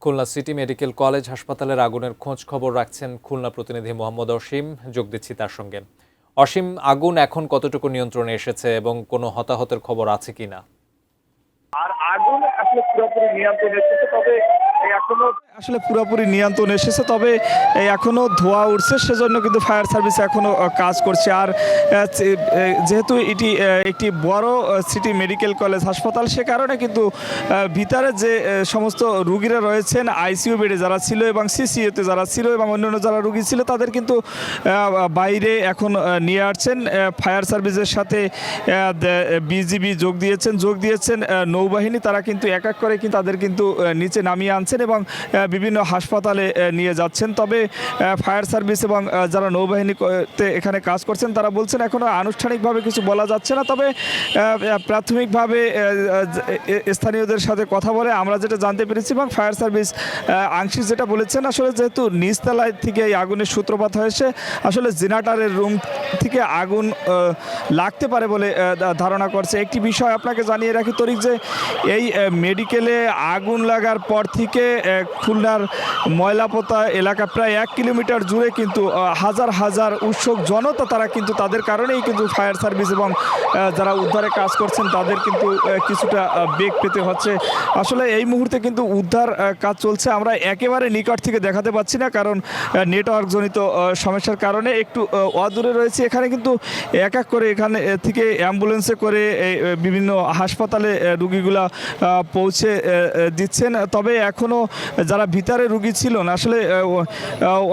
Khulna city medical college হাসপাতালের আগুনের খোঁজ খবর রাখছেন খুলনা প্রতিনিধি মোহাম্মদ অসীম। যোগ দিচ্ছি তার সঙ্গে। অসীম, আগুন এখন কতটুকু নিয়ন্ত্রণে এসেছে এবং কোনো হতাহতের খবর আছে কিনা? আর আগুন আসলে পুরোপুরি নিয়ন্ত্রণে এসেছে, তবে এখনো ধোঁয়া উঠছে, সেজন্য কিন্তু ফায়ার সার্ভিস এখনো কাজ করছে। আর যেহেতু এটি একটি বড় সিটি মেডিকেল কলেজ হাসপাতাল, সে কারণে কিন্তু ভিতরে যে সমস্ত রুগীরা রয়েছেন, আইসিইউ বেডে যারা ছিল এবং সিসিইউতে যারা ছিল এবং অন্যান্য যারা রুগী ছিল, তাদের কিন্তু বাইরে এখন নিয়ে আসছেন। ফায়ার সার্ভিসের সাথে বিজিবি যোগ দিয়েছেন নৌবাহিনী। তারা কিন্তু এক এক করে কিন্তু তাদের কিন্তু নিচে নামিয়ে আনছেন এবং বিভিন্ন হাসপাতালে নিয়ে যাচ্ছেন। তবে ফায়ার সার্ভিস এবং যারা নৌবাহিনীতে এখানে কাজ করছেন তারা বলছেন এখনও আনুষ্ঠানিকভাবে কিছু বলা যাচ্ছে না। তবে প্রাথমিকভাবে স্থানীয়দের সাথে কথা বলে আমরা যেটা জানতে পেরেছি এবং ফায়ার সার্ভিস আংশিক যেটা বলেছেন, আসলে যেহেতু নিচতলায় থেকে এই আগুনের সূত্রপাত হয়েছে, আসলে জেনারেটরের রুম থেকে আগুন লাগতে পারে বলে ধারণা করছে। একটি বিষয় আপনাকে জানিয়ে রাখি তরিক, যে এই মেডিকেলে আগুন লাগার পর থেকে খুলনার ময়লাপোতা এলাকা প্রায় 1 কিলোমিটার জুড়ে কিন্তু হাজার হাজার উৎসুক জনতা, তারা কিন্তু তাদের কারণেই কিন্তু ফায়ার সার্ভিস এবং যারা উদ্ধারে কাজ করছেন তাদের কিন্তু কিছুটা বেগ পেতে হচ্ছে। আসলে এই মুহূর্তে কিন্তু উদ্ধার কাজ চলছে। আমরা একেবারে নিকট থেকে দেখাতে পাচ্ছি না, কারণ নেটওয়ার্কজনিত সমস্যার কারণে একটু অদূরে রয়েছে। এখানে কিন্তু এক এক করে এখানে থেকে অ্যাম্বুলেন্সে করে বিভিন্ন হাসপাতালে রুগীগুলা পৌঁছে দিচ্ছেন। তবে এখনও যারা ভিতরে রুগী ছিল না, আসলে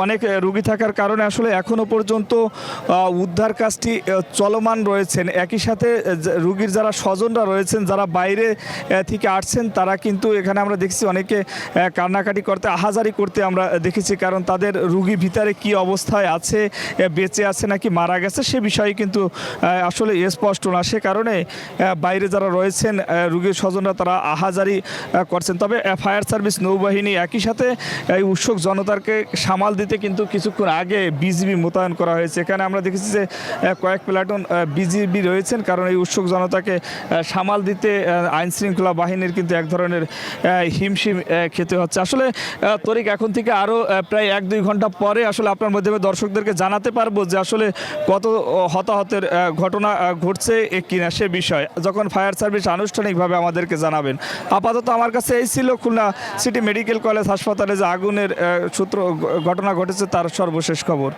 অনেক রুগী থাকার কারণে আসলে এখনও পর্যন্ত উদ্ধার কাজটি চলমান রয়েছেন। একই সাথে রুগীর যারা স্বজনরা রয়েছেন, যারা বাইরে থেকে আসছেন, তারা কিন্তু এখানে আমরা দেখছি অনেকে কান্নাকাটি করতে, আহাজারি করতে আমরা দেখেছি, কারণ তাদের রুগী ভিতরে কি অবস্থায় আছে, বেঁচে আছে নাকি মারা গেছে, সে বিষয়ে কিন্তু আসলে স্পষ্ট না। সে কারণে বাইরে যারা রয়েছেন রুগীর স্বজনরা, তারা আহাজারি করছেন। তবে ফায়ার সার্ভিস, নৌবাহিনী, একই সাথে এই উৎসুক জনতাকে সামাল দিতে কিন্তু কিছুক্ষণ আগে বিজিবি মোতায়েন করা হয়েছে। এখানে আমরা দেখেছি যে কয়েক প্লাটুন বিজিবি রয়েছেন, কারণ এই উৎসুক জনতাকে সামাল দিতে আইনশৃঙ্খলা বাহিনীর কিন্তু এক ধরনের হিমশিম খেতে হচ্ছে। আসলে তরিক, এখন থেকে আরও প্রায় 1-2 ঘন্টা পরে আসলে আপনার মাধ্যমে দর্শকদেরকে জানাতে পারবো যে আসলে কত হতাহতের ঘটনা ঘটছে কিনা সে বিষয়, যখন ফায়ার সার্ভিস আনুষ্ঠানিকভাবে আমাদেরকে জানাবেন। আপাতত আমার কাছে এই ছিল খুলনা সিটি মেডিকেল কলেজ হাসপাতালে যে আগুনের ঘটনা ঘটেছে তার সর্বশেষ খবর।